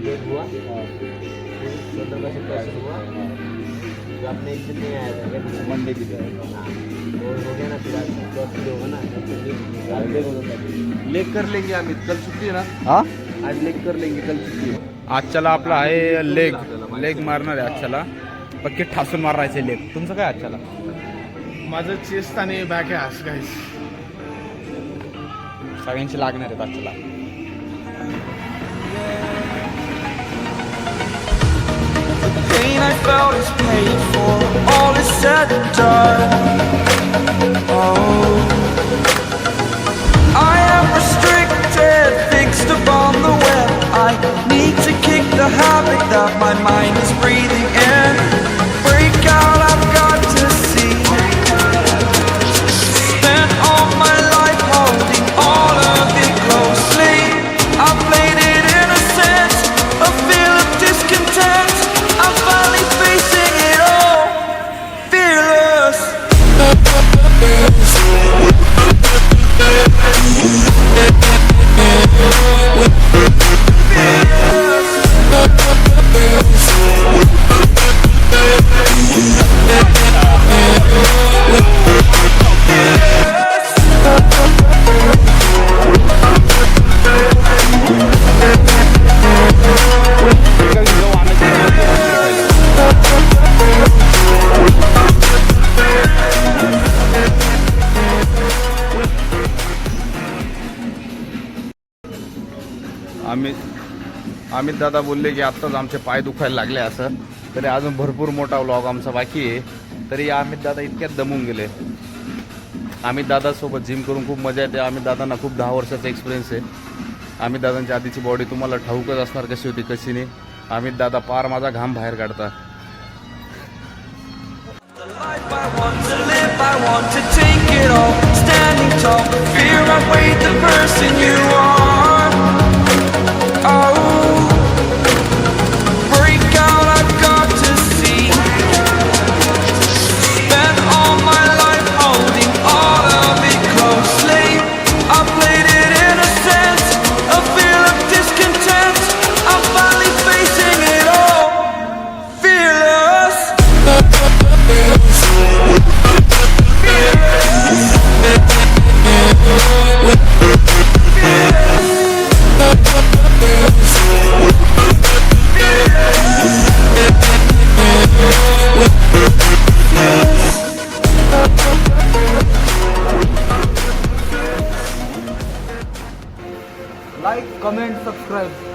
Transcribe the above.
Date हुआ, फिर 14 का सेपरेशन हुआ, जो आपने एक दिन में आया था मंडे की तरह तो हो गया ना, फिर आज चौथी होगा ना, लेग कर लेंगे आम्ही, कल सुट्टी आहे ना. हा आज लेग कर लेंगे, कल सुट्टी आहे. आजच्याला आपला आहे लेग मारणार आहे आजच्याला. पक्के ठासून मारायचे लेग. तुमचं काय आजच्याला? माझं चेस्ट आणि बॅक आहे आज गाईस. सगळ्यांची लागणार आहेत आजच्याला. Pain I felt is paid for, all is said and done. Oh, I am restricted, fixed upon the web. I need to kick the habit that my mind is breathing in. Break out, I've got to see. Spent all my life holding all of it closely. I played it innocent, a feel of discontent. I'm finally facing it all, fearless. Amit दादा बोलले की आत्ताच आमचे पाय दुखायला लागले असं. तरी अजून भरपूर मोठा व्लॉग आमचा बाकी आहे. तरी अमित दादा इतक्यात दमून गेले. अमित दादासोबत जिम करून खूप मजा येते. अमित दादांना खूप 10 वर्षाचा एक्सपिरियन्स आहे. अमित दादांची आधीची बॉडी तुम्हाला ठाऊकच असणार कशी होती कशी नाही. अमित दादा पार माझा घाम बाहेर काढता. The life I want to live, I want to take it all. Standing tall, fear outweighed the person you are. Oh, break out, I've got to see. Spent all my life holding all of it closely. I played it innocent, a feel of discontent. I'm finally facing it all, fearless. Like, comment, subscribe.